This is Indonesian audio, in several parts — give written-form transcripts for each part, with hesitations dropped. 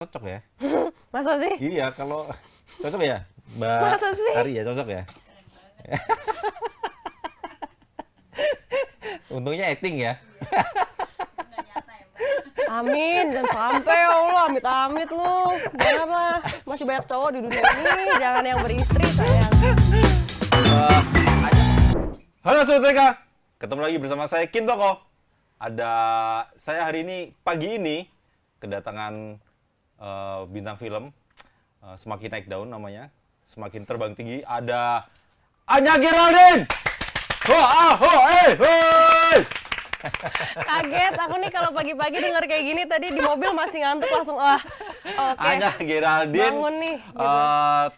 Cocok ya? Masa sih? Iya, kalau cocok ya, Mbak Masa sih? Ari ya, cocok ya? Untungnya acting ya. Amin, jangan sampai ya Allah, amit-amit lu. Janganlah, masih banyak cowok di dunia ini, jangan yang beristri sayang. Halo Sobat TK, ketemu lagi bersama saya Kintoko. Ada saya hari ini, pagi ini, kedatangan bintang film, semakin naik daun namanya, semakin terbang tinggi. Ada Anya Geraldine. Ho, ah, ho, hoi. Kaget, aku nih kalau pagi-pagi denger kayak gini tadi di mobil masih ngantuk langsung, oke. Anya Geraldine, Bangun nih, gitu.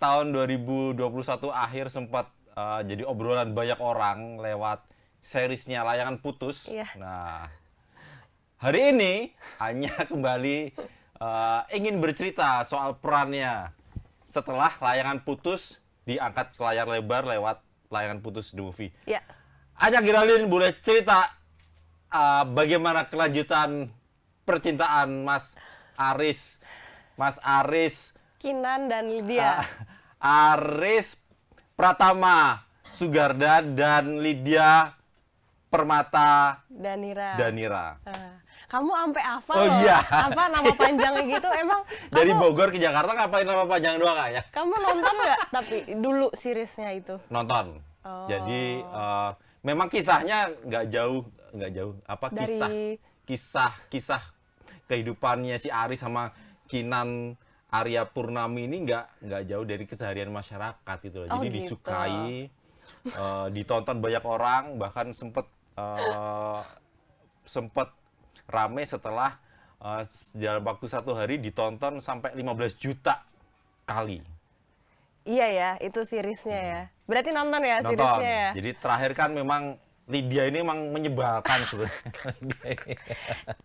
Tahun 2021 akhir sempat jadi obrolan banyak orang lewat seriesnya Layangan Putus. Iya. Nah, hari ini Anya kembali ingin bercerita soal perannya setelah Layangan Putus diangkat ke layar lebar lewat Layangan Putus The Movie. Ya. Anya Geraldine boleh cerita bagaimana kelanjutan percintaan Mas Aris, Kinan dan Lydia. Aris Pratama Sugarda dan Lydia Permata Danira. Danira. Kamu sampai hafal Oh, loh, iya. apa nama panjangnya gitu, emang Dari kamu, Bogor ke Jakarta ngapain nama panjang doang Kak ya? kamu nonton nggak tapi dulu seriesnya itu? Nonton. Oh. Jadi memang kisahnya nggak jauh apa Dari- kisah kehidupannya si Aris sama Kinan Arya Purnami ini nggak jauh dari keseharian masyarakat itu loh. Oh, Jadi gitu. disukai, ditonton banyak orang, bahkan sempet rame setelah dalam waktu satu hari ditonton sampai 15 juta kali. Iya ya, itu seriesnya ya. Berarti nonton ya Nonton. seriesnya ya? Jadi terakhir kan memang Lydia ini memang menyebalkan sebenarnya.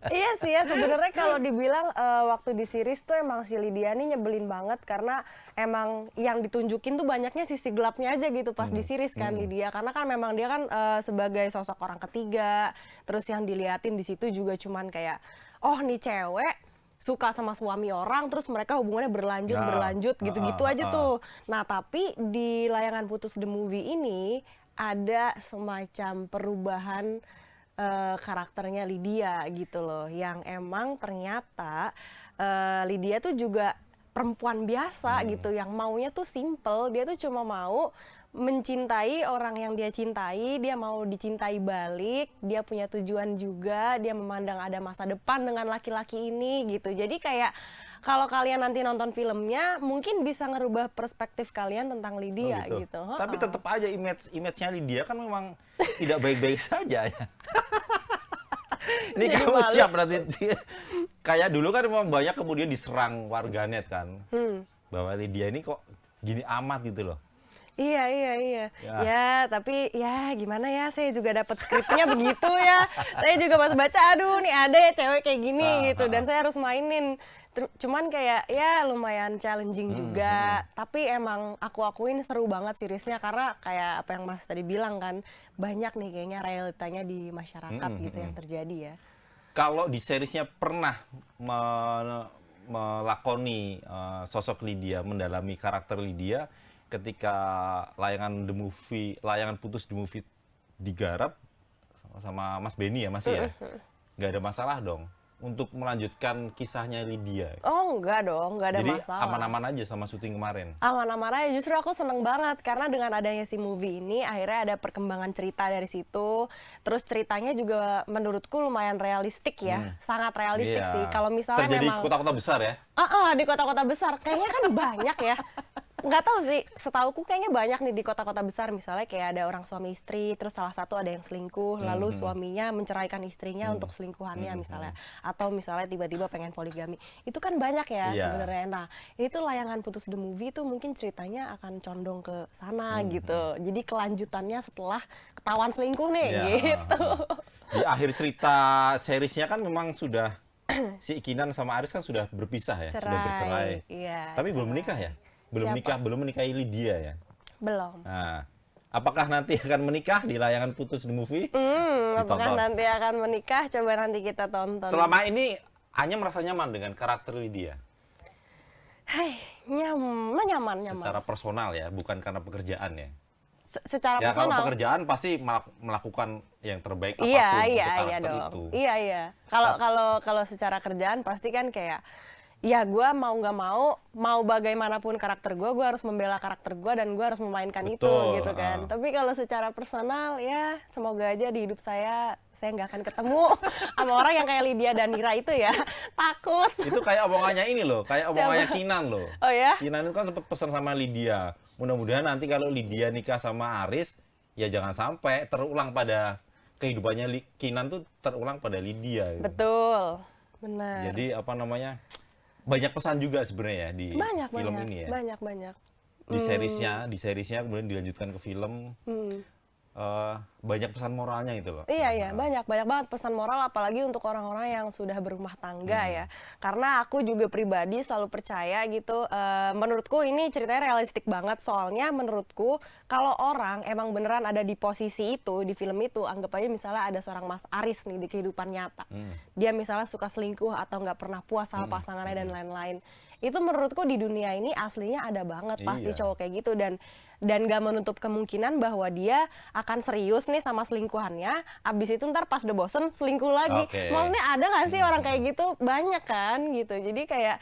Iya sih ya, sebenarnya kalau dibilang waktu di series tuh emang si Lydia nih nyebelin banget karena emang yang ditunjukin tuh banyaknya sisi gelapnya aja gitu pas di series kan Lydia, karena kan memang dia kan sebagai sosok orang ketiga, terus yang diliatin di situ juga cuman kayak oh nih cewek suka sama suami orang terus mereka hubungannya berlanjut gitu-gitu aja tuh. Nah, tapi di Layangan Putus The Movie ini ada semacam perubahan karakternya Lydia gitu loh, yang emang ternyata Lydia tuh juga perempuan biasa gitu, yang maunya tuh simple, dia tuh cuma mau mencintai orang yang dia cintai, dia mau dicintai balik, dia punya tujuan juga, dia memandang ada masa depan dengan laki-laki ini gitu. Jadi kayak kalau kalian nanti nonton filmnya mungkin bisa ngerubah perspektif kalian tentang Lydia Oh, gitu. Tapi tetap aja image-nya Lydia kan memang tidak baik-baik saja ya. Ini Jadi kamu malu. siap berarti. Kayak dulu kan memang banyak kemudian diserang warganet kan. Bahwa Lydia ini kok gini amat gitu loh. Iya. Ya. Ya, tapi ya gimana ya, saya juga dapat skripnya begitu ya. Saya juga pas baca, aduh nih ada ya cewek kayak gini gitu, dan saya harus mainin. Cuman kayak ya lumayan challenging juga. Tapi emang aku akuin seru banget seriesnya karena kayak apa yang Mas tadi bilang kan, banyak nih kayaknya realitanya di masyarakat gitu yang terjadi ya. Kalau di seriesnya pernah melakoni sosok Lydia, mendalami karakter Lydia ketika Layangan Putus The Movie digarap sama Mas Benny ya masih ya? Nggak ada masalah dong untuk melanjutkan kisahnya Lydia. Oh enggak dong, enggak ada Jadi masalah. aman-aman aja sama syuting kemarin. Aman-aman aja, justru aku seneng banget karena dengan adanya si movie ini akhirnya ada perkembangan cerita dari situ. Terus ceritanya juga menurutku lumayan realistik ya, sangat realistik Iya. sih. Kalau misalnya Terjadi memang kota-kota besar ya? di kota-kota besar kayaknya kan banyak ya. Nggak tahu sih, setauku kayaknya banyak nih di kota-kota besar, misalnya kayak ada orang suami istri, terus salah satu ada yang selingkuh, lalu suaminya menceraikan istrinya untuk selingkuhannya misalnya, atau misalnya tiba-tiba pengen poligami, itu kan banyak ya Iya. sebenarnya. Nah, ini tuh Layangan Putus The Movie tuh mungkin ceritanya akan condong ke sana gitu, jadi kelanjutannya setelah ketahuan selingkuh nih Iya. gitu. Di akhir cerita seriesnya kan memang sudah si Kinan sama Aris kan sudah berpisah ya, sudah bercerai. Iya. Tapi belum cerai. menikah ya? Belum Siapa? nikah, belum menikahi Lydia ya. Belum. Nah, apakah nanti akan menikah di Layangan Putus The Movie? Apakah Ditonton. nanti akan menikah? Coba nanti kita tonton. Selama ini Anya merasa nyaman dengan karakter Lydia. Hai, nyaman. Secara personal ya, bukan karena pekerjaan ya. Secara Ya kalau personal. pekerjaan pasti melakukan yang terbaik apapun Iya untuk karakter dong. itu. Iya. Kalau secara kerjaan pasti kan kayak ya gue mau nggak mau bagaimanapun karakter gue harus membela karakter gue dan gue harus memainkan itu Betul, gitu kan. Tapi kalau secara personal ya semoga aja di hidup saya nggak akan ketemu sama orang yang kayak Lydia Danira itu ya. Takut. Itu kayak omongannya ini loh, kayak omongannya Kinan loh. Oh ya? Kinan itu kan sempat pesan sama Lydia. Mudah-mudahan nanti kalau Lydia nikah sama Aris, ya jangan sampai terulang pada kehidupannya Kinan tuh terulang pada Lydia. Gitu. Betul. Benar. Jadi apa namanya? Banyak pesan juga sebenarnya ya di film ini ya. Banyak. Di seriesnya kemudian dilanjutkan ke film. Banyak pesan moralnya itu loh. Iya, banyak banget pesan moral apalagi untuk orang-orang yang sudah berumah tangga ya. Karena aku juga pribadi selalu percaya gitu, menurutku ini ceritanya realistik banget soalnya menurutku kalau orang emang beneran ada di posisi itu, di film itu, anggap aja misalnya ada seorang Mas Aris nih di kehidupan nyata. Dia misalnya suka selingkuh atau nggak pernah puas sama pasangannya dan lain-lain. Itu menurutku di dunia ini aslinya ada banget pasti Iya. cowok kayak gitu dan gak menutup kemungkinan bahwa dia akan serius nih sama selingkuhannya, abis itu ntar pas udah bosen selingkuh lagi. Oke. Maksudnya ada gak sih orang kayak gitu? Banyak kan gitu. Jadi kayak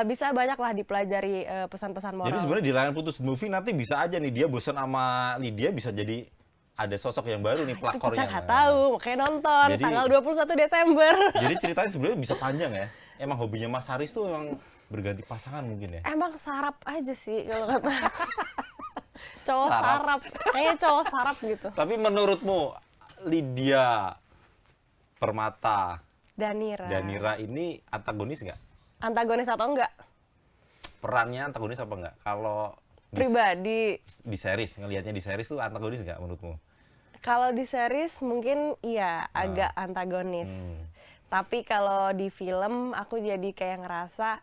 bisa banyak lah dipelajari pesan-pesan moral. Jadi sebenarnya di layar putus movie nanti bisa aja nih dia bosan sama Lydia, bisa jadi ada sosok yang baru nih itu pelakornya. kita nggak tahu, makanya nonton Jadi- tanggal 21 Desember. Jadi ceritanya sebenarnya bisa panjang ya. Emang hobinya Mas Haris tuh emang berganti pasangan mungkin ya. Emang sarap aja sih kalau kata cowok Sarap. sarap. Kayaknya cowok sarap gitu. Tapi menurutmu Lydia Permata Danira ini antagonis nggak? Antagonis atau enggak? Perannya antagonis apa nggak? Kalau Pribadi. di series, ngelihatnya di series tuh antagonis nggak menurutmu? Kalau di series mungkin iya agak antagonis. Tapi kalau di film aku jadi kayak ngerasa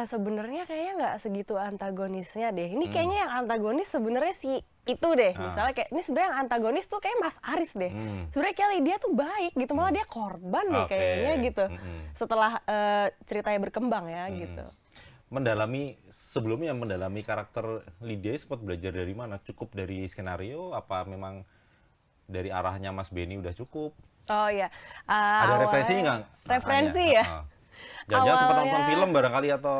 sebenarnya kayaknya nggak segitu antagonisnya deh. Ini kayaknya yang antagonis sebenarnya si itu deh. Misalnya kayak ini sebenarnya yang antagonis tuh kayak Mas Aris deh. Sebenarnya kayak Lydia tuh baik gitu, malah dia korban deh Oke. kayaknya gitu. Setelah ceritanya berkembang ya gitu. Sebelumnya mendalami karakter Lydia sempat belajar dari mana? Cukup dari skenario? Apa memang dari arahnya Mas Benny udah cukup? Oh iya. Ada Awalnya- referensinya nggak? Referensi Arahnya? ya. Jangan-jangan sempat nonton Awalnya- film barangkali atau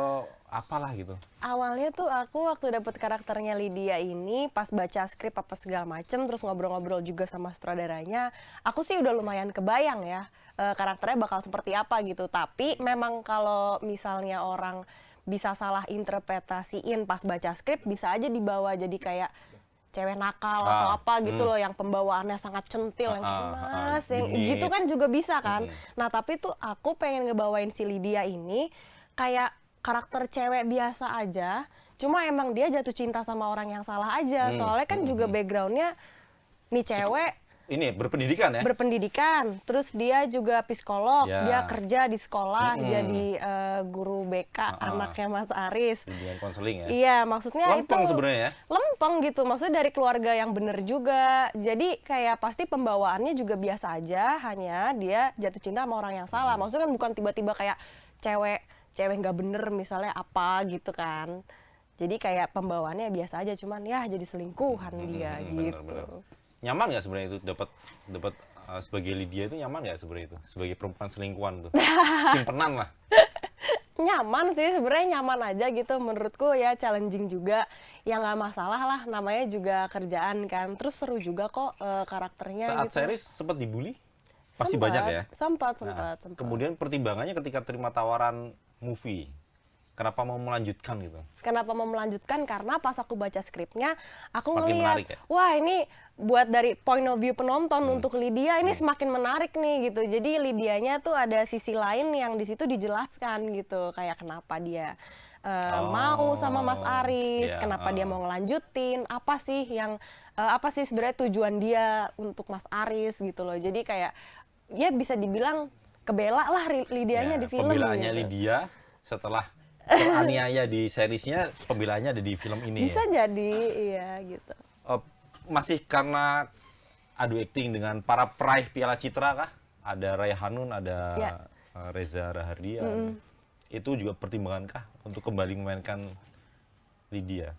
apalah gitu. Awalnya tuh aku waktu dapet karakternya Lydia ini pas baca skrip apa segala macem terus ngobrol-ngobrol juga sama sutradaranya, aku sih udah lumayan kebayang ya karakternya bakal seperti apa gitu. Tapi memang kalau misalnya orang bisa salah interpretasiin pas baca skrip bisa aja dibawa jadi kayak cewek nakal atau apa gitu loh yang pembawaannya sangat centil yang mas yang genit. gitu kan juga bisa kan. Nah tapi tuh aku pengen ngebawain si Lydia ini kayak karakter cewek biasa aja, cuma emang dia jatuh cinta sama orang yang salah aja. Soalnya kan juga backgroundnya nih cewek Ini berpendidikan ya? berpendidikan, terus dia juga psikolog, Ya. dia kerja di sekolah jadi guru BK anaknya Mas Aris. Bimbingan konseling ya? Iya, maksudnya Lempeng itu sebenarnya ya? lempeng gitu. Maksudnya dari keluarga yang bener juga. Jadi kayak pasti pembawaannya juga biasa aja, hanya dia jatuh cinta sama orang yang salah. Maksudnya kan bukan tiba-tiba kayak cewek nggak bener misalnya apa gitu kan. Jadi kayak pembawaannya biasa aja, cuman ya jadi selingkuhan dia gitu. Bener-bener. Nyaman nggak sebenarnya itu dapat sebagai Lydia itu nyaman nggak sebenarnya itu sebagai perempuan selingkuhan tuh simpenan lah. Nyaman sih sebenarnya, nyaman aja gitu menurutku ya, challenging juga ya nggak masalah lah, namanya juga kerjaan kan, terus seru juga kok karakternya Saat gitu. series sempat dibully pasti Sempat, banyak ya. sempat. Kemudian pertimbangannya ketika terima tawaran movie, kenapa mau melanjutkan gitu? Kenapa mau melanjutkan? Karena pas aku baca skripnya, aku Semakin ngeliat, menarik ya? wah ini buat dari point of view penonton untuk Lydia ini semakin menarik nih gitu. Jadi Lydianya tuh ada sisi lain yang di situ dijelaskan gitu, kayak kenapa dia mau sama Mas Aris, iya, kenapa dia mau ngelanjutin, apa sih yang apa sih sebenarnya tujuan dia untuk Mas Aris gitu loh. Jadi kayak ya bisa dibilang kebela lah Lydianya Ya, di film pembelaannya gitu. Lydia setelah teraniaya di seriesnya, pembelaannya ada di film ini. Bisa ya? jadi, iya gitu. Masih karena adu akting dengan para peraih Piala Citra kah? Ada Raya Hanun, ada Ya. Reza Rahardian. itu juga pertimbangankah untuk kembali memainkan Lydia?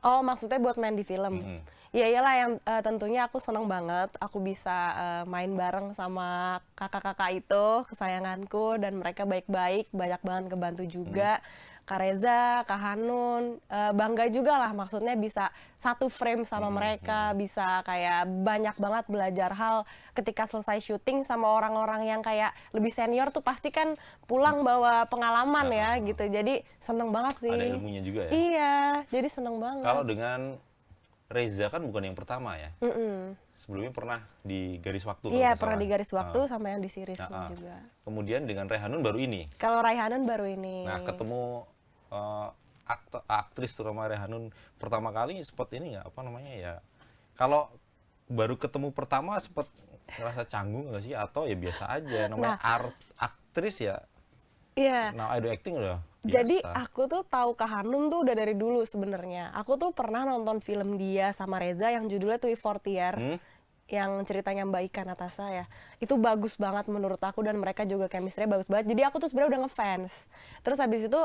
Oh, maksudnya buat main di film? Mm-mm. Ya iyalah, yang tentunya aku seneng banget aku bisa main bareng sama kakak-kakak itu, kesayanganku, dan mereka baik-baik, banyak banget kebantu juga. Kak Reza, Kak Hanun, bangga juga lah, maksudnya bisa satu frame sama mereka, bisa kayak banyak banget belajar hal ketika selesai syuting sama orang-orang yang kayak lebih senior tuh pasti kan pulang bawa pengalaman ya gitu. Jadi seneng banget sih. Ada ilmunya juga ya? Iya, jadi seneng Kalau banget. dengan Reza kan bukan yang pertama ya? Mm-mm. Sebelumnya pernah di Garis Waktu kalau Iya, nggak pernah salah. di Garis Waktu sama yang di series Nah, juga. kemudian dengan Rehanun baru ini. Kalau Raihanan baru ini. Nah, ketemu aktris terutama Rehanun pertama kali sempat ini nggak apa namanya ya? Kalau baru ketemu pertama sempat ngerasa canggung nggak sih? Atau ya biasa aja namanya aktris ya? Iya. Nah, idol acting udah Jadi biasa. aku tuh tahu Kak Hanum tuh udah dari dulu sebenarnya. Aku tuh pernah nonton film dia sama Reza yang judulnya Tui Fortier. Yang ceritanya Mbak Ika Natasha ya. Itu bagus banget menurut aku, dan mereka juga chemistry-nya bagus banget. Jadi aku tuh sebenarnya udah ngefans. Terus habis itu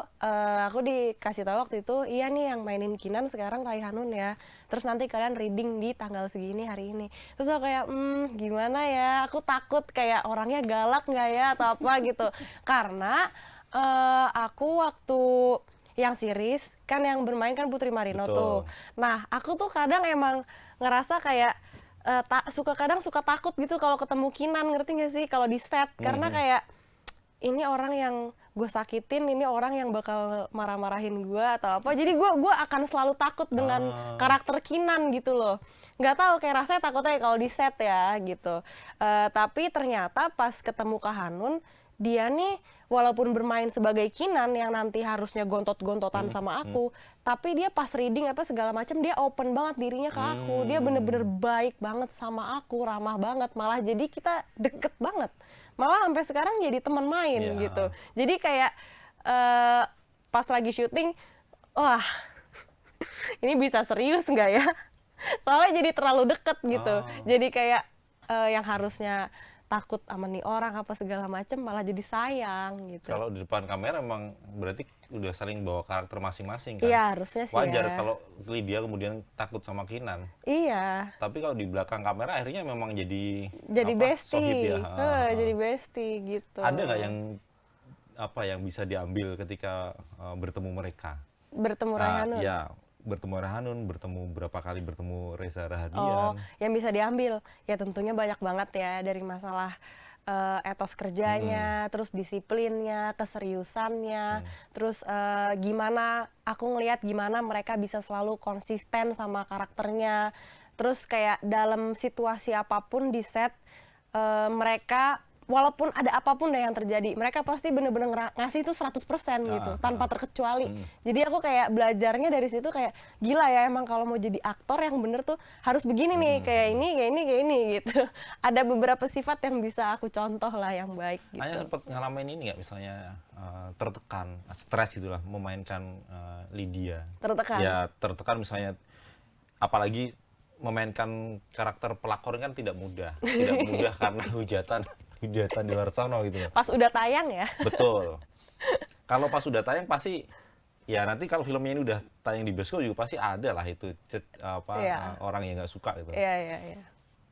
aku dikasih tahu waktu itu, iya nih yang mainin Kinan sekarang Rai Hanun ya. Terus nanti kalian reading di tanggal segini hari ini. Terus aku kayak, gimana ya? Aku takut kayak orangnya galak nggak ya atau apa gitu. Karena aku waktu yang series kan yang bermain kan Putri Marino Betul. tuh. Nah, aku tuh kadang emang ngerasa kayak kadang suka takut gitu kalau ketemu Kinan, ngerti gak sih, kalau di set, karena kayak ini orang yang gue sakitin, ini orang yang bakal marah-marahin gue atau apa, jadi gue akan selalu takut dengan karakter Kinan gitu loh. Nggak tahu, kayak rasanya takutnya kalau di set ya gitu. Tapi ternyata pas ketemu Kak Hanun, dia nih walaupun bermain sebagai Kinan yang nanti harusnya gontot-gontotan sama aku, tapi dia pas reading apa segala macam dia open banget dirinya ke aku. Dia bener-bener baik banget sama aku, ramah banget, malah jadi kita deket banget. Malah sampai sekarang jadi teman main Iya. gitu. Jadi kayak pas lagi syuting, wah ini bisa serius nggak ya? Soalnya jadi terlalu deket gitu. Jadi kayak yang harusnya takut sama nih orang apa segala macem malah jadi sayang gitu. Kalau di depan kamera emang berarti udah saling bawa karakter masing-masing kan? Iya, harusnya sih Wajar ya. kalau Lydia kemudian takut sama Kinan. Iya, Tapi kalau di belakang kamera akhirnya memang jadi jadi sohib bestie. ya. Jadi bestie gitu. Ada nggak yang yang bisa diambil ketika bertemu mereka? Bertemu Raihanun? Ya, bertemu Rehanun, bertemu Reza Oh, Rahadian. yang bisa diambil ya tentunya banyak banget ya, dari masalah etos kerjanya, terus disiplinnya, keseriusannya, terus gimana aku ngelihat gimana mereka bisa selalu konsisten sama karakternya, terus kayak dalam situasi apapun di set mereka walaupun ada apapun deh yang terjadi, mereka pasti bener-bener ngasih itu 100% gitu, tanpa terkecuali. Jadi aku kayak belajarnya dari situ kayak, gila ya emang kalau mau jadi aktor yang bener tuh harus begini nih, kayak ini gitu. Ada beberapa sifat yang bisa aku contoh lah yang baik gitu. Hanya sempat ngalamin ini nggak, misalnya tertekan, stres gitulah, memainkan Lydia. Tertekan? Ya, tertekan misalnya, apalagi memainkan karakter pelakor kan tidak mudah. Tidak mudah karena hujatan di luar sana gitu. Pas udah tayang ya? Betul. Kalau pas udah tayang pasti, ya nanti kalau filmnya ini udah tayang di bioskop juga pasti ada lah itu Iya. orang yang nggak suka gitu. Iya.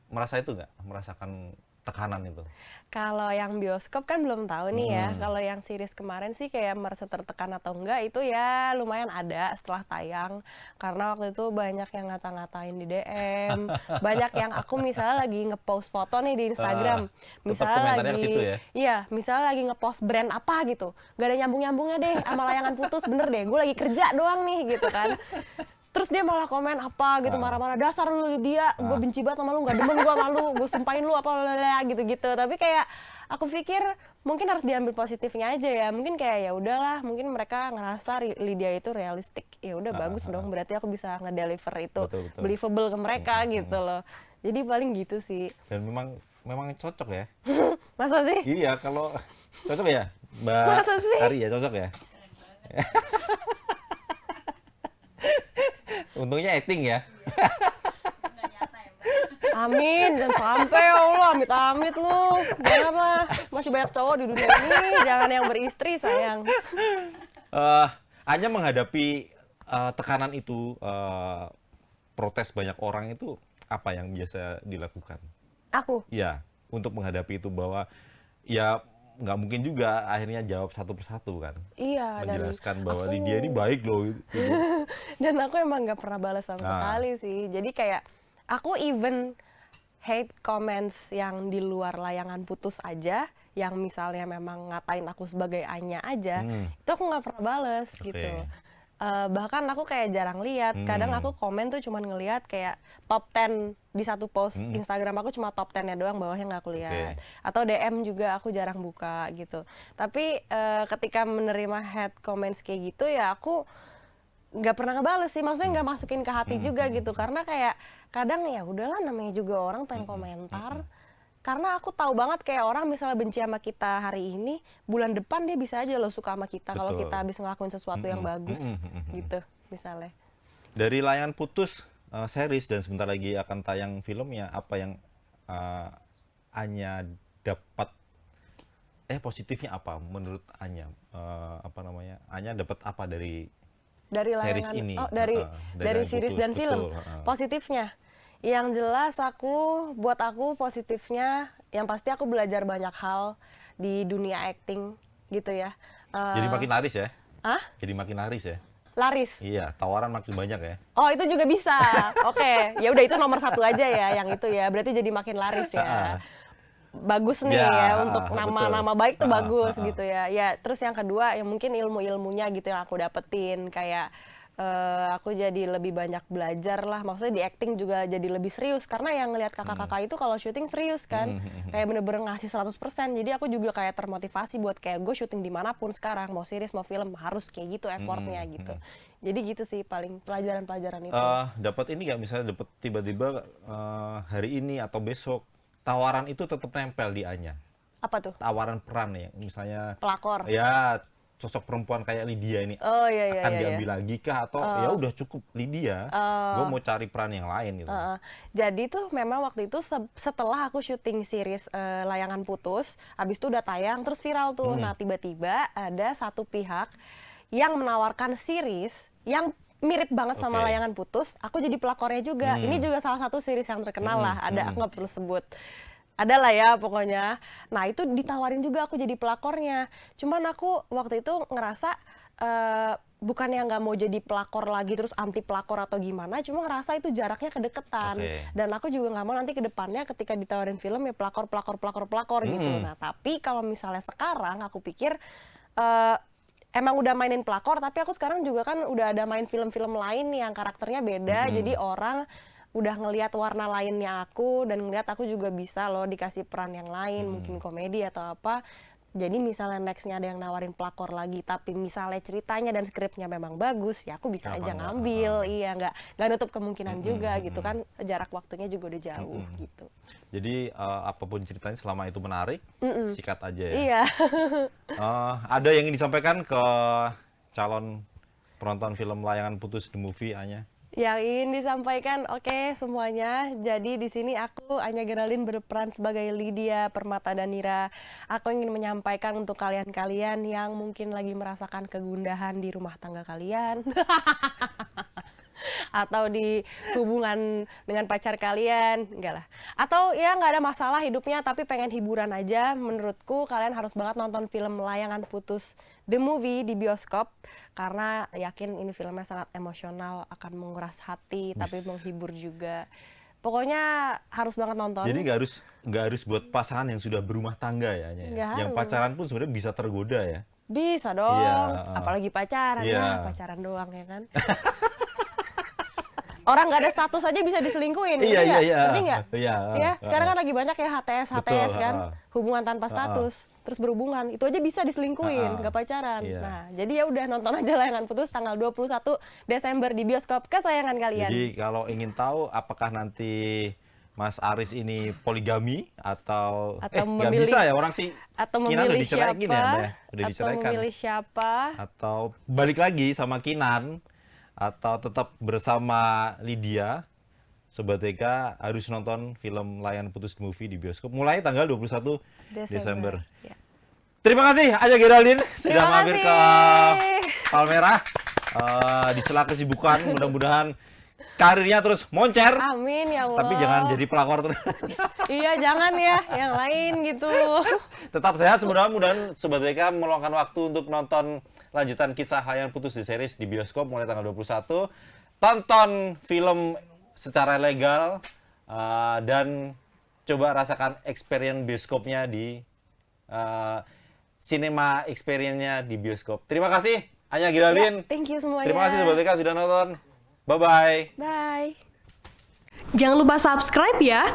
Merasa itu nggak? Merasakan tekanan itu? Kalau yang bioskop kan belum tahu nih ya. Kalau yang series kemarin sih kayak merasa tertekan atau enggak itu ya lumayan ada setelah tayang. Karena waktu itu banyak yang ngata-ngatain di DM. Banyak yang aku misalnya lagi ngepost foto nih di Instagram. Tetap Misalnya komentarnya lagi ke situ ya? Iya, misalnya lagi ngepost brand apa gitu. Gak ada nyambung-nyambungnya deh sama layangan putus, bener deh. Gue lagi kerja doang nih gitu kan. Terus dia malah komen apa gitu, marah-marah, dasar lu dia, gue benci banget sama lu, gak demen gue sama lu, gue sumpahin lu apa gitu-gitu. Tapi kayak aku pikir mungkin harus diambil positifnya aja ya. Mungkin kayak ya udahlah, mungkin mereka ngerasa Lydia itu realistik. Ya udah bagus dong, berarti aku bisa ngedeliver itu Betul. believable ke mereka gitu loh. Jadi paling gitu sih. Dan memang cocok ya. Masa sih? Iya, kalau cocok ya, Mbak Masa sih? Ari ya, cocok ya. Untungnya acting ya. Amin, dan sampai ya Allah, amit-amit lu. Janganlah, masih banyak cowok di dunia ini, jangan yang beristri sayang. Anya menghadapi tekanan itu, protes banyak orang itu apa yang biasa dilakukan? Aku, Ya, untuk menghadapi itu bahwa ya nggak mungkin juga akhirnya jawab satu persatu kan, iya, dan menjelaskan bahwa aku Lydia ini baik loh. Gitu. dan aku emang nggak pernah balas sama Nah. sekali sih. Jadi kayak aku even hate comments yang di luar layangan putus aja, yang misalnya memang ngatain aku sebagai Anya aja, itu aku nggak pernah bales Oke. gitu. Bahkan aku kayak jarang lihat. Kadang aku komen tuh cuman ngelihat kayak top 10 di satu post Instagram aku, cuma top 10-nya doang, bawahnya nggak aku lihat. Atau DM juga aku jarang buka gitu. Tapi ketika menerima hate comments kayak gitu ya aku nggak pernah ngebales sih, maksudnya nggak masukin ke hati juga gitu, karena kayak kadang ya udahlah, namanya juga orang pengen komentar. Karena aku tahu banget kayak orang misalnya benci sama kita hari ini, bulan depan dia bisa aja loh suka sama kita kalau Betul. kita habis ngelakuin sesuatu yang bagus gitu misalnya. Dari Layangan Putus series dan sebentar lagi akan tayang filmnya, apa yang Anya dapat positifnya apa menurut Anya? Apa namanya? Anya dapat apa dari series Layangan, ini? oh dari Layangan series Putus, dan betul, film. Positifnya, yang jelas buat aku positifnya yang pasti aku belajar banyak hal di dunia acting gitu ya. Jadi makin laris ya? Ah, Jadi makin laris ya? laris. Iya, tawaran makin banyak ya? Oh, itu juga bisa. Oke, ya udah itu nomor 1 aja ya, yang itu ya. Berarti jadi makin laris ya. Bagus nih ya, untuk nama-nama baik tuh bagus gitu ya. Ya, terus yang kedua ya mungkin ilmu-ilmunya gitu yang aku dapetin, kayak aku jadi lebih banyak belajar lah. Maksudnya di acting juga jadi lebih serius, karena yang ngelihat kakak-kakak itu kalau syuting serius kan, kayak bener-bener ngasih 100%. Jadi aku juga kayak termotivasi buat kayak gue syuting dimanapun sekarang, mau series mau film harus kayak gitu effortnya gitu. Jadi gitu sih paling pelajaran-pelajaran itu. Dapat ini nggak, misalnya dapat tiba-tiba hari ini atau besok tawaran itu tetap nempel di Anya? Apa tuh? Tawaran peran ya, misalnya Pelakor. ya sosok perempuan kayak Lydia ini Oh iya iya akan iya. diambil lagi kah, atau ya udah cukup Lydia, gue mau cari peran yang lain gitu. Jadi tuh memang waktu itu setelah aku syuting series Layangan Putus, abis itu udah tayang terus viral tuh. Nah tiba-tiba ada satu pihak yang menawarkan series yang mirip banget sama Oke. Layangan Putus, aku jadi pelakornya juga. Ini juga salah satu series yang terkenal lah, ada, aku nggak perlu sebut. Ada lah ya pokoknya. Nah itu ditawarin juga aku jadi pelakornya. Cuman aku waktu itu ngerasa bukannya nggak mau jadi pelakor lagi terus anti pelakor atau gimana, cuma ngerasa itu jaraknya kedeketan. Oke. Dan aku juga nggak mau nanti ke depannya ketika ditawarin film ya pelakor gitu. Nah tapi kalau misalnya sekarang aku pikir emang udah mainin pelakor, tapi aku sekarang juga kan udah ada main film-film lain yang karakternya beda, jadi orang udah ngelihat warna lainnya aku, dan ngelihat aku juga bisa loh dikasih peran yang lain, mungkin komedi atau apa. Jadi misalnya nextnya ada yang nawarin pelakor lagi, tapi misalnya ceritanya dan skripnya memang bagus, ya aku bisa aja ngambil. Iya, nggak nutup kemungkinan juga gitu kan, jarak waktunya juga udah jauh gitu. Jadi apapun ceritanya selama itu menarik, sikat aja ya. Iya. Ada yang ingin disampaikan ke calon penonton film Layangan Putus The Movie, Anya? Yang ingin disampaikan, oke semuanya. Jadi di sini aku Anya Geraldine berperan sebagai Lydia Permata Danira. Aku ingin menyampaikan untuk kalian-kalian yang mungkin lagi merasakan kegundahan di rumah tangga kalian. Atau di hubungan dengan pacar kalian, enggak lah. Atau ya nggak ada masalah hidupnya tapi pengen hiburan aja, menurutku kalian harus banget nonton film Layangan Putus The Movie di bioskop, karena yakin ini filmnya sangat emosional, akan menguras hati tapi menghibur juga. Pokoknya harus banget nonton. Jadi nggak harus buat pasangan yang sudah berumah tangga ya, Anya, ya? Nggak Yang harus. pacaran pun sebenarnya bisa tergoda ya. Bisa dong, Iya. apalagi pacaran. Iya. Nah, pacaran doang ya kan. Orang nggak ada status aja bisa diselingkuhin, Iya, ngerti nggak? iya. Ngerti nggak? Iya, Ya, sekarang kan lagi banyak ya HTS Betul, kan, hubungan tanpa status, terus berhubungan, itu aja bisa diselingkuhin, nggak pacaran. Iya. Nah, jadi ya udah nonton aja Layangan Putus tanggal 21 Desember di bioskop kesayangan kalian. Jadi kalau ingin tahu apakah nanti Mas Aris ini poligami atau nggak memilih- bisa ya, orang sih Atau Kinan udah memilih diceraikin siapa? ya, Anda ya? Udah Atau diceraikan. memilih siapa? Atau balik lagi sama Kinan, atau tetap bersama Lydia, Sobat TK harus nonton film Layan Putus The Movie di bioskop mulai tanggal 21 Desember. Ya. Terima kasih Anya Geraldine sudah Terima mampir ke kasih. Palmerah. Di sela kesibukan, mudah-mudahan karirnya terus moncer. Amin ya Allah. Tapi jangan jadi pelakor terus. Iya, jangan ya, yang lain gitu. Tetap sehat, mudah-mudahan Sobat TK meluangkan waktu untuk nonton lanjutan kisah Layan Putus di series di bioskop mulai tanggal 21. Tonton film secara legal dan coba rasakan experience bioskopnya di cinema experience-nya di bioskop. Terima kasih Anya Geraldine. Ya, thank you semuanya. Terima kasih Sobat TK sudah nonton. Bye-bye. Bye. Jangan lupa subscribe ya.